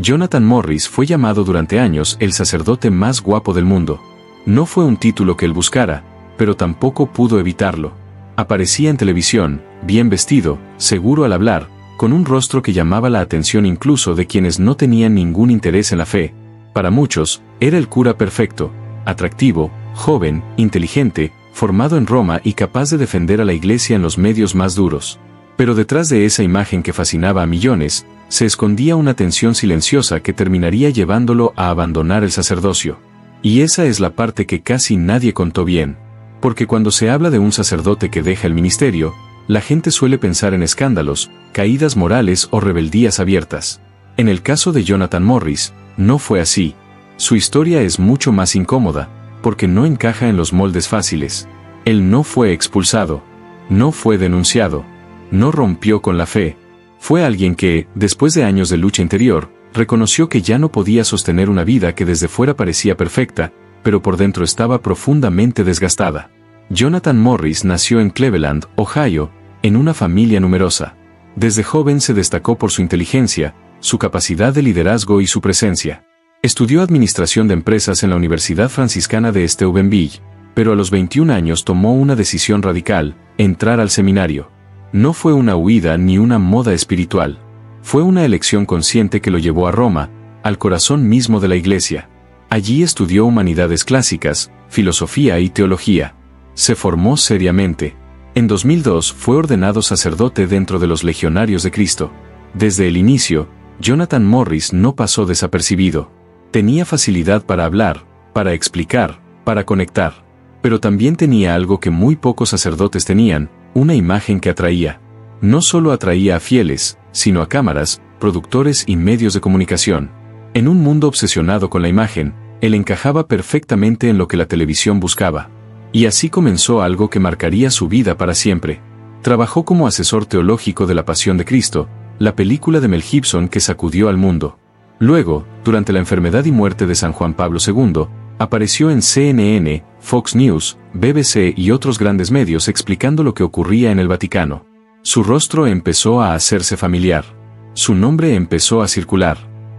Jonathan Morris fue llamado durante años el sacerdote más guapo del mundo. No fue un título que él buscara, pero tampoco pudo evitarlo. Aparecía en televisión, bien vestido, seguro al hablar, con un rostro que llamaba la atención incluso de quienes no tenían ningún interés en la fe. Para muchos, era el cura perfecto, atractivo, joven, inteligente, formado en Roma y capaz de defender a la Iglesia en los medios más duros. Pero detrás de esa imagen que fascinaba a millones, se escondía una tensión silenciosa que terminaría llevándolo a abandonar el sacerdocio. Y esa es la parte que casi nadie contó bien. Porque cuando se habla de un sacerdote que deja el ministerio, la gente suele pensar en escándalos, caídas morales o rebeldías abiertas. En el caso de Jonathan Morris, no fue así. Su historia es mucho más incómoda, porque no encaja en los moldes fáciles. Él no fue expulsado, no fue denunciado, no rompió con la fe. Fue alguien que, después de años de lucha interior, reconoció que ya no podía sostener una vida que desde fuera parecía perfecta, pero por dentro estaba profundamente desgastada. Jonathan Morris nació en Cleveland, Ohio, en una familia numerosa. Desde joven se destacó por su inteligencia, su capacidad de liderazgo y su presencia. Estudió administración de empresas en la Universidad Franciscana de Steubenville, pero a los 21 años tomó una decisión radical: entrar al seminario. No fue una huida ni una moda espiritual. Fue una elección consciente que lo llevó a Roma, al corazón mismo de la Iglesia. Allí estudió humanidades clásicas, filosofía y teología. Se formó seriamente. En 2002 fue ordenado sacerdote dentro de los Legionarios de Cristo. Desde el inicio, Jonathan Morris no pasó desapercibido. Tenía facilidad para hablar, para explicar, para conectar. Pero también tenía algo que muy pocos sacerdotes tenían: una imagen que atraía. No solo atraía a fieles, sino a cámaras, productores y medios de comunicación. En un mundo obsesionado con la imagen, él encajaba perfectamente en lo que la televisión buscaba. Y así comenzó algo que marcaría su vida para siempre. Trabajó como asesor teológico de La Pasión de Cristo, la película de Mel Gibson que sacudió al mundo. Luego, durante la enfermedad y muerte de San Juan Pablo II, apareció en CNN, Fox News, BBC y otros grandes medios explicando lo que ocurría en el Vaticano. Su rostro empezó a hacerse familiar. Su nombre empezó a circular.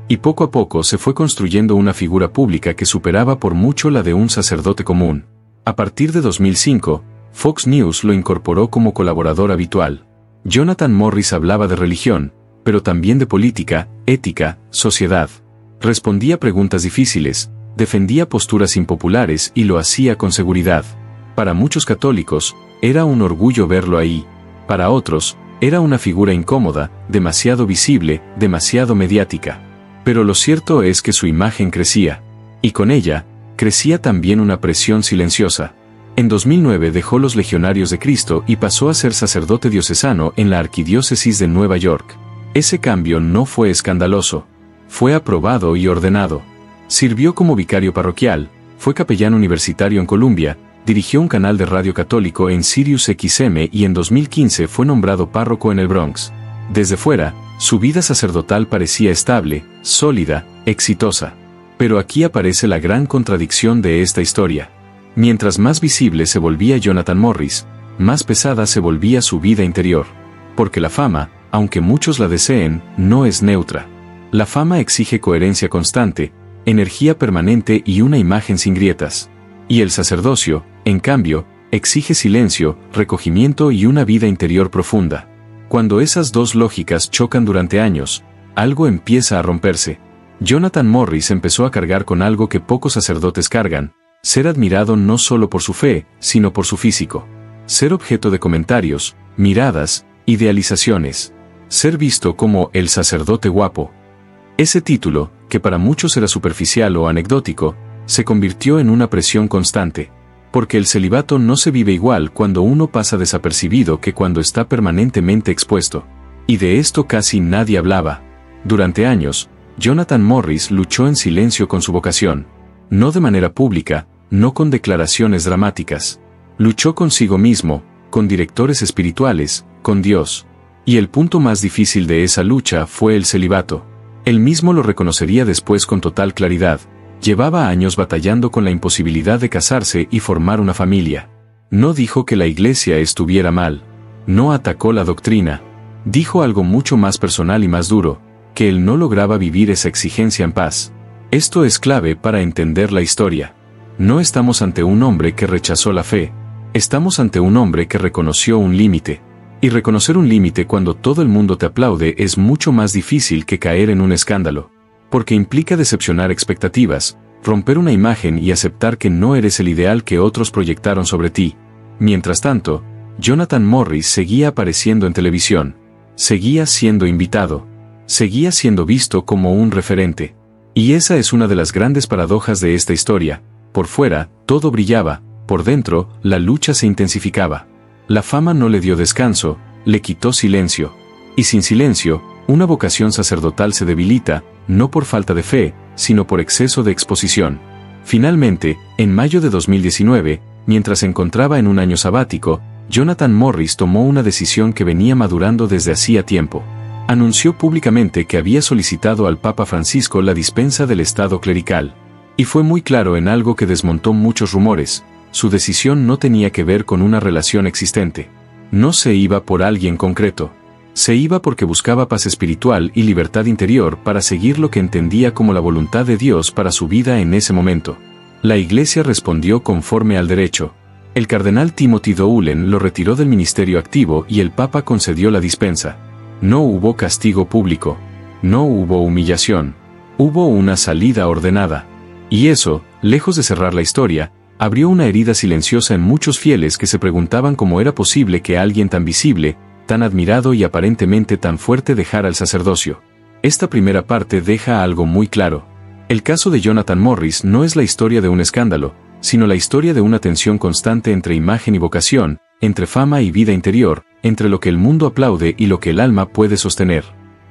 Y poco a poco se fue construyendo una figura pública que superaba por mucho la de un sacerdote común. A partir de 2005, Fox News lo incorporó como colaborador habitual. Jonathan Morris hablaba de religión, pero también de política, ética, sociedad. Respondía preguntas difíciles, defendía posturas impopulares y lo hacía con seguridad. Para muchos católicos, era un orgullo verlo ahí. Para otros, era una figura incómoda, demasiado visible, demasiado mediática. Pero lo cierto es que su imagen crecía. Y con ella, crecía también una presión silenciosa. En 2009 dejó los Legionarios de Cristo y pasó a ser sacerdote diocesano en la Arquidiócesis de Nueva York. Ese cambio no fue escandaloso. Fue aprobado y ordenado. Sirvió como vicario parroquial, fue capellán universitario en Columbia, dirigió un canal de radio católico en Sirius XM y en 2015 fue nombrado párroco en el Bronx. Desde fuera, su vida sacerdotal parecía estable, sólida, exitosa. Pero aquí aparece la gran contradicción de esta historia. Mientras más visible se volvía Jonathan Morris, más pesada se volvía su vida interior. Porque la fama, aunque muchos la deseen, no es neutra. La fama exige coherencia constante, energía permanente y una imagen sin grietas. Y el sacerdocio, en cambio, exige silencio, recogimiento y una vida interior profunda. Cuando esas dos lógicas chocan durante años, algo empieza a romperse. Jonathan Morris empezó a cargar con algo que pocos sacerdotes cargan: ser admirado no solo por su fe, sino por su físico. Ser objeto de comentarios, miradas, idealizaciones. Ser visto como el sacerdote guapo. Ese título, que para muchos era superficial o anecdótico, se convirtió en una presión constante. Porque el celibato no se vive igual cuando uno pasa desapercibido que cuando está permanentemente expuesto. Y de esto casi nadie hablaba. Durante años, Jonathan Morris luchó en silencio con su vocación. No de manera pública, no con declaraciones dramáticas. Luchó consigo mismo, con directores espirituales, con Dios. Y el punto más difícil de esa lucha fue el celibato. Él mismo lo reconocería después con total claridad. Llevaba años batallando con la imposibilidad de casarse y formar una familia. No dijo que la Iglesia estuviera mal. No atacó la doctrina. Dijo algo mucho más personal y más duro: que él no lograba vivir esa exigencia en paz. Esto es clave para entender la historia. No estamos ante un hombre que rechazó la fe, estamos ante un hombre que reconoció un límite. Y reconocer un límite cuando todo el mundo te aplaude es mucho más difícil que caer en un escándalo, porque implica decepcionar expectativas, romper una imagen y aceptar que no eres el ideal que otros proyectaron sobre ti. Mientras tanto, Jonathan Morris seguía apareciendo en televisión, seguía siendo invitado, seguía siendo visto como un referente. Y esa es una de las grandes paradojas de esta historia. Por fuera, todo brillaba, por dentro, la lucha se intensificaba. La fama no le dio descanso, le quitó silencio. Y sin silencio, una vocación sacerdotal se debilita, no por falta de fe, sino por exceso de exposición. Finalmente, en mayo de 2019, mientras se encontraba en un año sabático, Jonathan Morris tomó una decisión que venía madurando desde hacía tiempo. Anunció públicamente que había solicitado al Papa Francisco la dispensa del estado clerical. Y fue muy claro en algo que desmontó muchos rumores: su decisión no tenía que ver con una relación existente. No se iba por alguien concreto. Se iba porque buscaba paz espiritual y libertad interior para seguir lo que entendía como la voluntad de Dios para su vida en ese momento. La Iglesia respondió conforme al derecho. El cardenal Timothy Doolin lo retiró del ministerio activo y el Papa concedió la dispensa. No hubo castigo público. No hubo humillación. Hubo una salida ordenada. Y eso, lejos de cerrar la historia, abrió una herida silenciosa en muchos fieles que se preguntaban cómo era posible que alguien tan visible, tan admirado y aparentemente tan fuerte dejara el sacerdocio. Esta primera parte deja algo muy claro. El caso de Jonathan Morris no es la historia de un escándalo, sino la historia de una tensión constante entre imagen y vocación, entre fama y vida interior, entre lo que el mundo aplaude y lo que el alma puede sostener.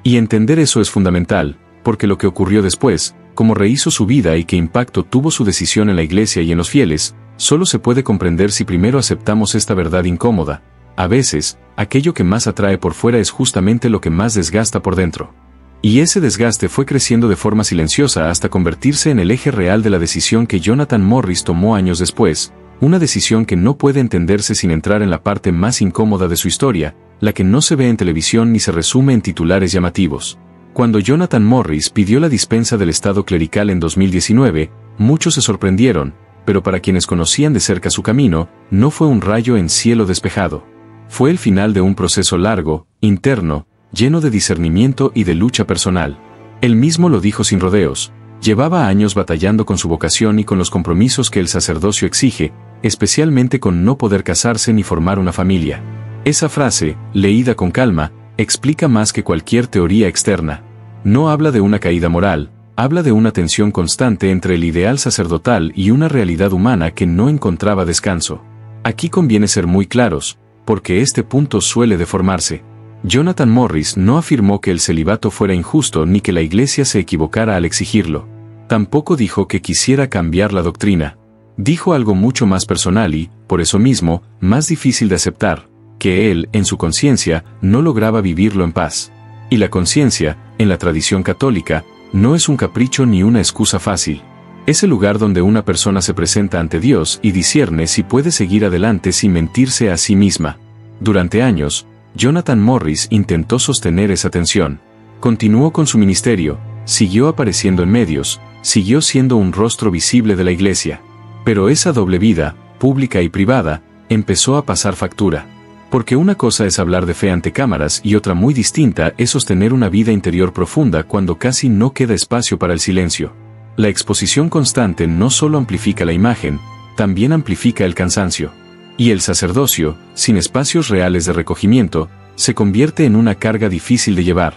Y entender eso es fundamental, porque lo que ocurrió después, cómo rehizo su vida y qué impacto tuvo su decisión en la Iglesia y en los fieles, solo se puede comprender si primero aceptamos esta verdad incómoda. A veces, aquello que más atrae por fuera es justamente lo que más desgasta por dentro. Y ese desgaste fue creciendo de forma silenciosa hasta convertirse en el eje real de la decisión que Jonathan Morris tomó años después, una decisión que no puede entenderse sin entrar en la parte más incómoda de su historia, la que no se ve en televisión ni se resume en titulares llamativos. Cuando Jonathan Morris pidió la dispensa del estado clerical en 2019, muchos se sorprendieron, pero para quienes conocían de cerca su camino, no fue un rayo en cielo despejado. Fue el final de un proceso largo, interno, lleno de discernimiento y de lucha personal. Él mismo lo dijo sin rodeos: llevaba años batallando con su vocación y con los compromisos que el sacerdocio exige, especialmente con no poder casarse ni formar una familia. Esa frase, leída con calma, explica más que cualquier teoría externa. No habla de una caída moral, habla de una tensión constante entre el ideal sacerdotal y una realidad humana que no encontraba descanso. Aquí conviene ser muy claros, porque este punto suele deformarse. Jonathan Morris no afirmó que el celibato fuera injusto ni que la Iglesia se equivocara al exigirlo. Tampoco dijo que quisiera cambiar la doctrina. Dijo algo mucho más personal y, por eso mismo, más difícil de aceptar: que él, en su conciencia, no lograba vivirlo en paz. Y la conciencia, en la tradición católica, no es un capricho ni una excusa fácil. Es el lugar donde una persona se presenta ante Dios y discierne si puede seguir adelante sin mentirse a sí misma. Durante años, Jonathan Morris intentó sostener esa tensión. Continuó con su ministerio, siguió apareciendo en medios, siguió siendo un rostro visible de la Iglesia. Pero esa doble vida, pública y privada, empezó a pasar factura. Porque una cosa es hablar de fe ante cámaras y otra muy distinta es sostener una vida interior profunda cuando casi no queda espacio para el silencio. La exposición constante no solo amplifica la imagen, también amplifica el cansancio. Y el sacerdocio, sin espacios reales de recogimiento, se convierte en una carga difícil de llevar.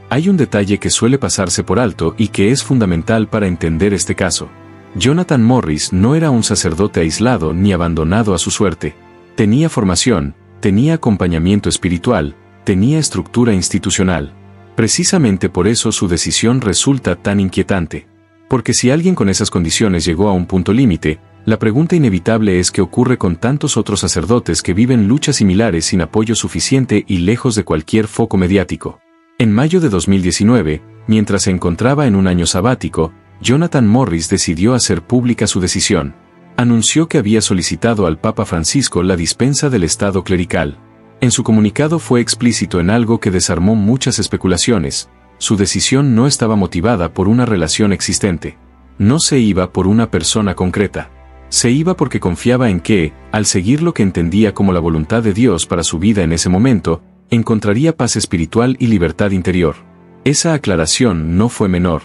Hay un detalle que suele pasarse por alto y que es fundamental para entender este caso. Jonathan Morris no era un sacerdote aislado ni abandonado a su suerte. Tenía formación, tenía acompañamiento espiritual, tenía estructura institucional. Precisamente por eso su decisión resulta tan inquietante. Porque si alguien con esas condiciones llegó a un punto límite, la pregunta inevitable es qué ocurre con tantos otros sacerdotes que viven luchas similares sin apoyo suficiente y lejos de cualquier foco mediático. En mayo de 2019, mientras se encontraba en un año sabático, Jonathan Morris decidió hacer pública su decisión. Anunció que había solicitado al Papa Francisco la dispensa del estado clerical. En su comunicado fue explícito en algo que desarmó muchas especulaciones: Su decisión no estaba motivada por una relación existente. No se iba por una persona concreta. Se iba porque confiaba en que, al seguir lo que entendía como la voluntad de Dios para su vida en ese momento, encontraría paz espiritual y libertad interior. Esa aclaración no fue menor.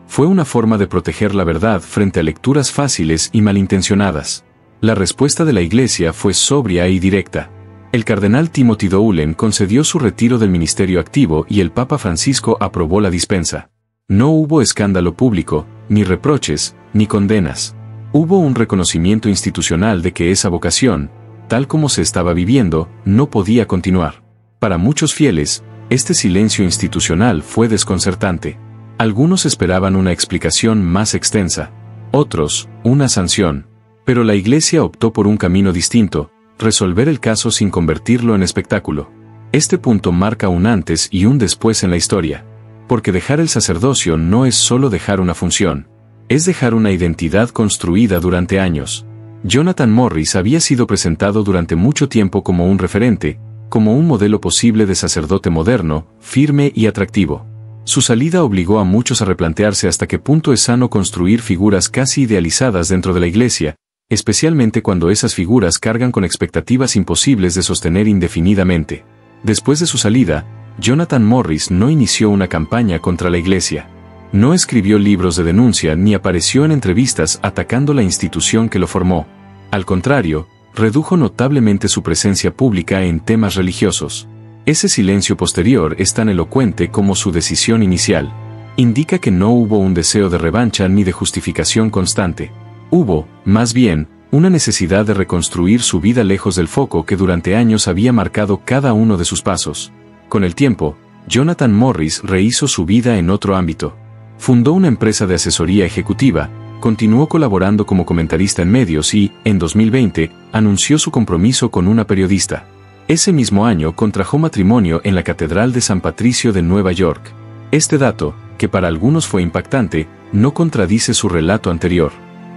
Fue una forma de proteger la verdad frente a lecturas fáciles y malintencionadas. La respuesta de la Iglesia fue sobria y directa. El cardenal Timothy Dolan concedió su retiro del ministerio activo y el Papa Francisco aprobó la dispensa. No hubo escándalo público, ni reproches, ni condenas. Hubo un reconocimiento institucional de que esa vocación, tal como se estaba viviendo, no podía continuar. Para muchos fieles, este silencio institucional fue desconcertante. Algunos esperaban una explicación más extensa, otros, una sanción. Pero la Iglesia optó por un camino distinto: resolver el caso sin convertirlo en espectáculo. Este punto marca un antes y un después en la historia. Porque dejar el sacerdocio no es solo dejar una función. Es dejar una identidad construida durante años. Jonathan Morris había sido presentado durante mucho tiempo como un referente, como un modelo posible de sacerdote moderno, firme y atractivo. Su salida obligó a muchos a replantearse hasta qué punto es sano construir figuras casi idealizadas dentro de la Iglesia, especialmente cuando esas figuras cargan con expectativas imposibles de sostener indefinidamente. Después de su salida, Jonathan Morris no inició una campaña contra la Iglesia. No escribió libros de denuncia ni apareció en entrevistas atacando la institución que lo formó. Al contrario, redujo notablemente su presencia pública en temas religiosos. Ese silencio posterior es tan elocuente como su decisión inicial. Indica que no hubo un deseo de revancha ni de justificación constante. Hubo, más bien, una necesidad de reconstruir su vida lejos del foco que durante años había marcado cada uno de sus pasos. Con el tiempo, Jonathan Morris rehizo su vida en otro ámbito. Fundó una empresa de asesoría ejecutiva, continuó colaborando como comentarista en medios y, en 2020, anunció su compromiso con una periodista. Ese mismo año contrajo matrimonio en la Catedral de San Patricio de Nueva York. Este dato, que para algunos fue impactante, no contradice su relato anterior.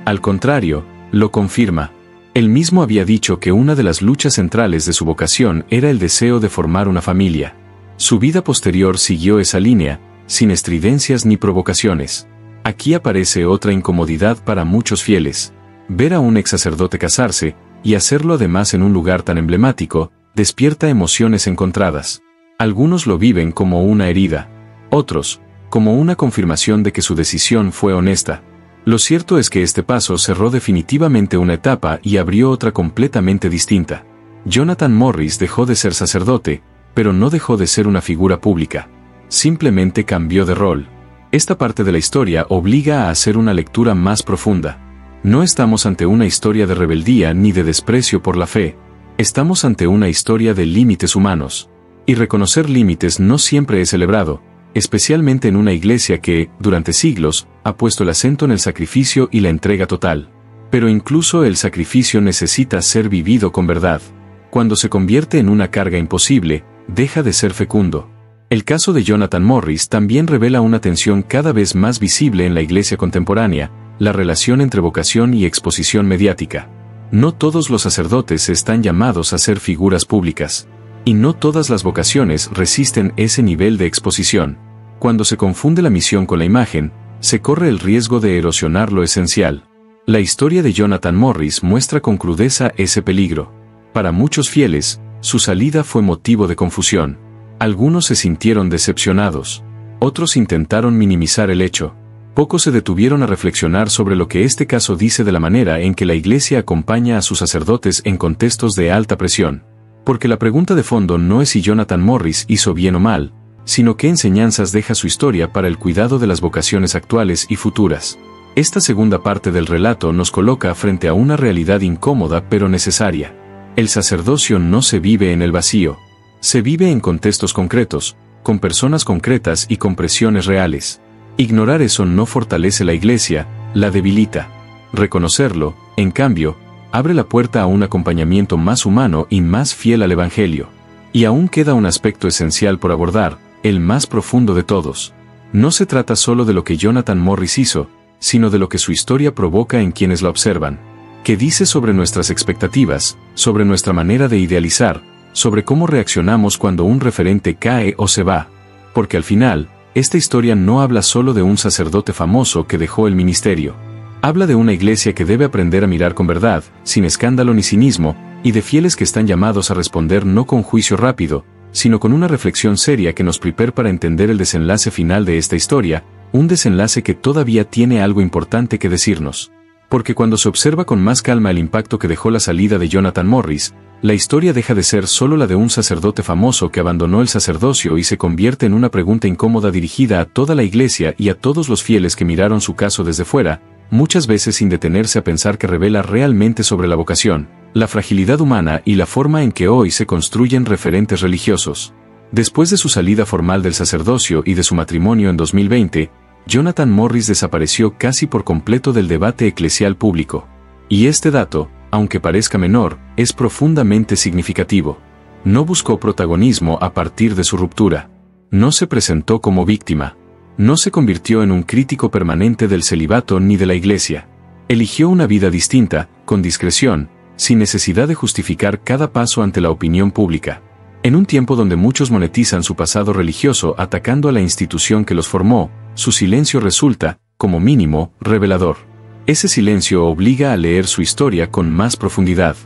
Al contrario, lo confirma. Él mismo había dicho que una de las luchas centrales de su vocación era el deseo de formar una familia. Su vida posterior siguió esa línea, sin estridencias ni provocaciones. Aquí aparece otra incomodidad para muchos fieles. Ver a un ex sacerdote casarse, y hacerlo además en un lugar tan emblemático, despierta emociones encontradas. Algunos lo viven como una herida, otros, como una confirmación de que su decisión fue honesta. Lo cierto es que este paso cerró definitivamente una etapa y abrió otra completamente distinta. Jonathan Morris dejó de ser sacerdote, pero no dejó de ser una figura pública. Simplemente cambió de rol. Esta parte de la historia obliga a hacer una lectura más profunda. No estamos ante una historia de rebeldía ni de desprecio por la fe. Estamos ante una historia de límites humanos. Y reconocer límites no siempre es celebrado, especialmente en una iglesia que, durante siglos, ha puesto el acento en el sacrificio y la entrega total. Pero incluso el sacrificio necesita ser vivido con verdad. Cuando se convierte en una carga imposible, deja de ser fecundo. El caso de Jonathan Morris también revela una tensión cada vez más visible en la iglesia contemporánea, la relación entre vocación y exposición mediática. No todos los sacerdotes están llamados a ser figuras públicas. Y no todas las vocaciones resisten ese nivel de exposición. Cuando se confunde la misión con la imagen, se corre el riesgo de erosionar lo esencial. La historia de Jonathan Morris muestra con crudeza ese peligro. Para muchos fieles, su salida fue motivo de confusión. Algunos se sintieron decepcionados. Otros intentaron minimizar el hecho. Pocos se detuvieron a reflexionar sobre lo que este caso dice de la manera en que la Iglesia acompaña a sus sacerdotes en contextos de alta presión. Porque la pregunta de fondo no es si Jonathan Morris hizo bien o mal, sino qué enseñanzas deja su historia para el cuidado de las vocaciones actuales y futuras. Esta segunda parte del relato nos coloca frente a una realidad incómoda pero necesaria. El sacerdocio no se vive en el vacío. Se vive en contextos concretos, con personas concretas y con presiones reales. Ignorar eso no fortalece la Iglesia, la debilita. Reconocerlo, en cambio, abre la puerta a un acompañamiento más humano y más fiel al Evangelio. Y aún queda un aspecto esencial por abordar, el más profundo de todos. No se trata solo de lo que Jonathan Morris hizo, sino de lo que su historia provoca en quienes la observan. ¿Qué dice sobre nuestras expectativas, sobre nuestra manera de idealizar, sobre cómo reaccionamos cuando un referente cae o se va? Porque al final, esta historia no habla solo de un sacerdote famoso que dejó el ministerio. Habla de una iglesia que debe aprender a mirar con verdad, sin escándalo ni cinismo, y de fieles que están llamados a responder no con juicio rápido, sino con una reflexión seria que nos prepare para entender el desenlace final de esta historia, un desenlace que todavía tiene algo importante que decirnos. Porque cuando se observa con más calma el impacto que dejó la salida de Jonathan Morris, la historia deja de ser solo la de un sacerdote famoso que abandonó el sacerdocio y se convierte en una pregunta incómoda dirigida a toda la iglesia y a todos los fieles que miraron su caso desde fuera, muchas veces sin detenerse a pensar que revela realmente sobre la vocación, la fragilidad humana y la forma en que hoy se construyen referentes religiosos. Después de su salida formal del sacerdocio y de su matrimonio en 2020, Jonathan Morris desapareció casi por completo del debate eclesial público. Y este dato, aunque parezca menor, es profundamente significativo. No buscó protagonismo a partir de su ruptura. No se presentó como víctima. No se convirtió en un crítico permanente del celibato ni de la iglesia. Eligió una vida distinta, con discreción, sin necesidad de justificar cada paso ante la opinión pública. En un tiempo donde muchos monetizan su pasado religioso atacando a la institución que los formó, su silencio resulta, como mínimo, revelador. Ese silencio obliga a leer su historia con más profundidad.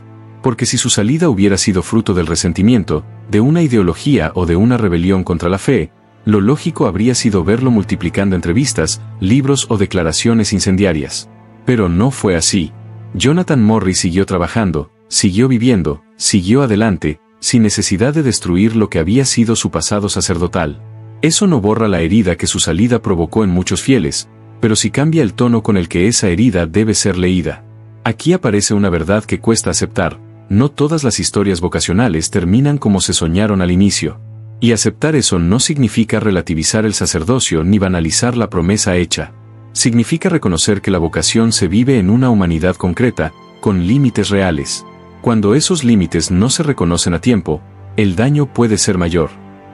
Porque si su salida hubiera sido fruto del resentimiento, de una ideología o de una rebelión contra la fe, lo lógico habría sido verlo multiplicando entrevistas, libros o declaraciones incendiarias. Pero no fue así. Jonathan Morris siguió trabajando, siguió viviendo, siguió adelante, sin necesidad de destruir lo que había sido su pasado sacerdotal. Eso no borra la herida que su salida provocó en muchos fieles, pero sí cambia el tono con el que esa herida debe ser leída. Aquí aparece una verdad que cuesta aceptar: no todas las historias vocacionales terminan como se soñaron al inicio. Y aceptar eso no significa relativizar el sacerdocio ni banalizar la promesa hecha. Significa reconocer que la vocación se vive en una humanidad concreta, con límites reales. Cuando esos límites no se reconocen a tiempo, el daño puede ser mayor.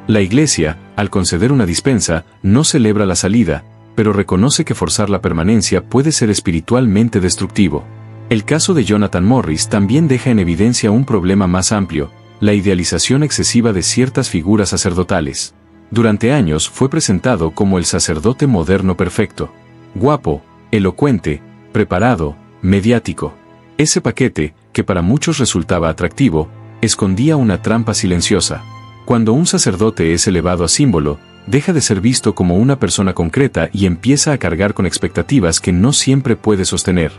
La Iglesia, al conceder una dispensa, no celebra la salida, pero reconoce que forzar la permanencia puede ser espiritualmente destructivo. El caso de Jonathan Morris también deja en evidencia un problema más amplio: la idealización excesiva de ciertas figuras sacerdotales. Durante años fue presentado como el sacerdote moderno perfecto. Guapo, elocuente, preparado, mediático. Ese paquete, que para muchos resultaba atractivo, escondía una trampa silenciosa. Cuando un sacerdote es elevado a símbolo, deja de ser visto como una persona concreta y empieza a cargar con expectativas que no siempre puede sostener.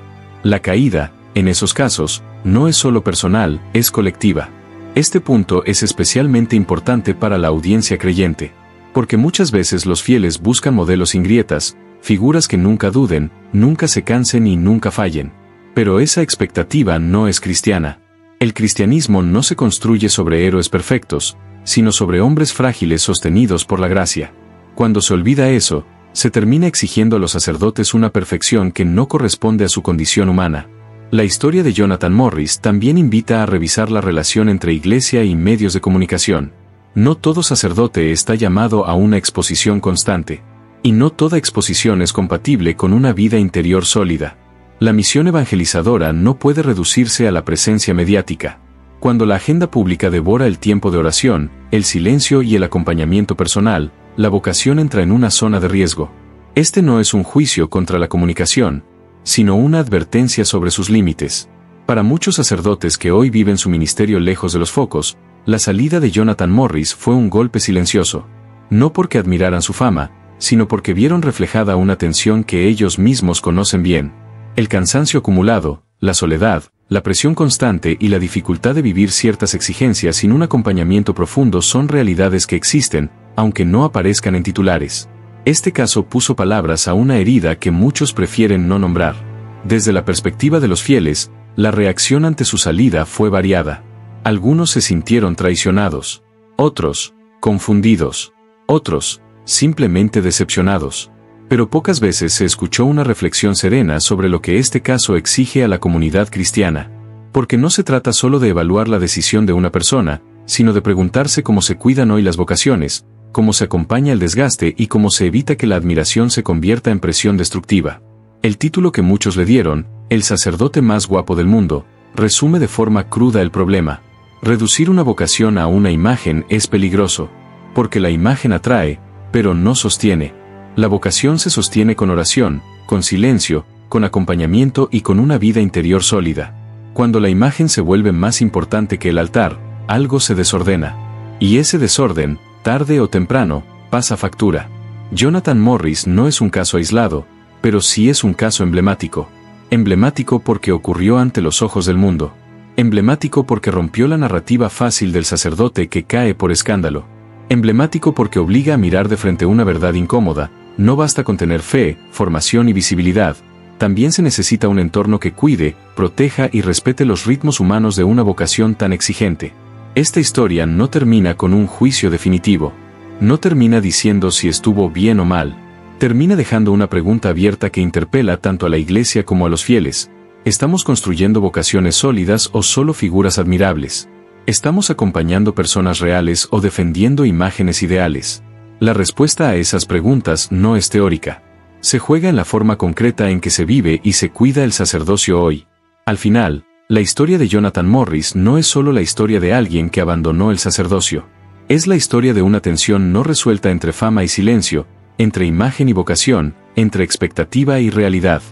La caída, en esos casos, no es solo personal, es colectiva. Este punto es especialmente importante para la audiencia creyente, porque muchas veces los fieles buscan modelos sin grietas, figuras que nunca duden, nunca se cansen y nunca fallen. Pero esa expectativa no es cristiana. El cristianismo no se construye sobre héroes perfectos, sino sobre hombres frágiles sostenidos por la gracia. Cuando se olvida eso, se termina exigiendo a los sacerdotes una perfección que no corresponde a su condición humana. La historia de Jonathan Morris también invita a revisar la relación entre iglesia y medios de comunicación. No todo sacerdote está llamado a una exposición constante. Y no toda exposición es compatible con una vida interior sólida. La misión evangelizadora no puede reducirse a la presencia mediática. Cuando la agenda pública devora el tiempo de oración, el silencio y el acompañamiento personal, la vocación entra en una zona de riesgo. Este no es un juicio contra la comunicación, sino una advertencia sobre sus límites. Para muchos sacerdotes que hoy viven su ministerio lejos de los focos, la salida de Jonathan Morris fue un golpe silencioso. No porque admiraran su fama, sino porque vieron reflejada una tensión que ellos mismos conocen bien. El cansancio acumulado, la soledad, la presión constante y la dificultad de vivir ciertas exigencias sin un acompañamiento profundo son realidades que existen, aunque no aparezcan en titulares. Este caso puso palabras a una herida que muchos prefieren no nombrar. Desde la perspectiva de los fieles, la reacción ante su salida fue variada. Algunos se sintieron traicionados, otros, confundidos, otros, simplemente decepcionados. Pero pocas veces se escuchó una reflexión serena sobre lo que este caso exige a la comunidad cristiana. Porque no se trata solo de evaluar la decisión de una persona, sino de preguntarse cómo se cuidan hoy las vocaciones, cómo se acompaña el desgaste y cómo se evita que la admiración se convierta en presión destructiva. El título que muchos le dieron, el sacerdote más guapo del mundo, resume de forma cruda el problema. Reducir una vocación a una imagen es peligroso, porque la imagen atrae, pero no sostiene. La vocación se sostiene con oración, con silencio, con acompañamiento y con una vida interior sólida. Cuando la imagen se vuelve más importante que el altar, algo se desordena. Y ese desorden, tarde o temprano, pasa factura. Jonathan Morris no es un caso aislado, pero sí es un caso emblemático. Emblemático porque ocurrió ante los ojos del mundo. Emblemático porque rompió la narrativa fácil del sacerdote que cae por escándalo. Emblemático porque obliga a mirar de frente una verdad incómoda. No basta con tener fe, formación y visibilidad. También se necesita un entorno que cuide, proteja y respete los ritmos humanos de una vocación tan exigente. Esta historia no termina con un juicio definitivo. No termina diciendo si estuvo bien o mal. Termina dejando una pregunta abierta que interpela tanto a la Iglesia como a los fieles. ¿Estamos construyendo vocaciones sólidas o solo figuras admirables? ¿Estamos acompañando personas reales o defendiendo imágenes ideales? La respuesta a esas preguntas no es teórica. Se juega en la forma concreta en que se vive y se cuida el sacerdocio hoy. Al final, la historia de Jonathan Morris no es solo la historia de alguien que abandonó el sacerdocio. Es la historia de una tensión no resuelta entre fama y silencio, entre imagen y vocación, entre expectativa y realidad.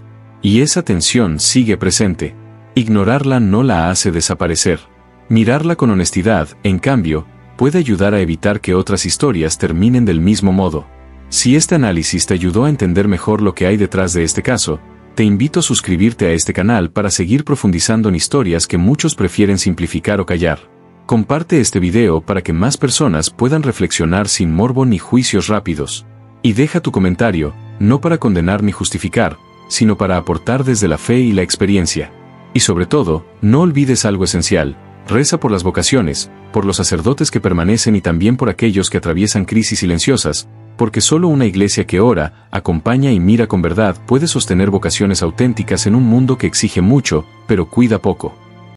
Y esa tensión sigue presente. Ignorarla no la hace desaparecer. Mirarla con honestidad, en cambio, puede ayudar a evitar que otras historias terminen del mismo modo. Si este análisis te ayudó a entender mejor lo que hay detrás de este caso, te invito a suscribirte a este canal para seguir profundizando en historias que muchos prefieren simplificar o callar. Comparte este video para que más personas puedan reflexionar sin morbo ni juicios rápidos. Y deja tu comentario, no para condenar ni justificar, sino para aportar desde la fe y la experiencia. Y sobre todo, no olvides algo esencial: reza por las vocaciones, por los sacerdotes que permanecen y también por aquellos que atraviesan crisis silenciosas, porque solo una iglesia que ora, acompaña y mira con verdad puede sostener vocaciones auténticas en un mundo que exige mucho, pero cuida poco.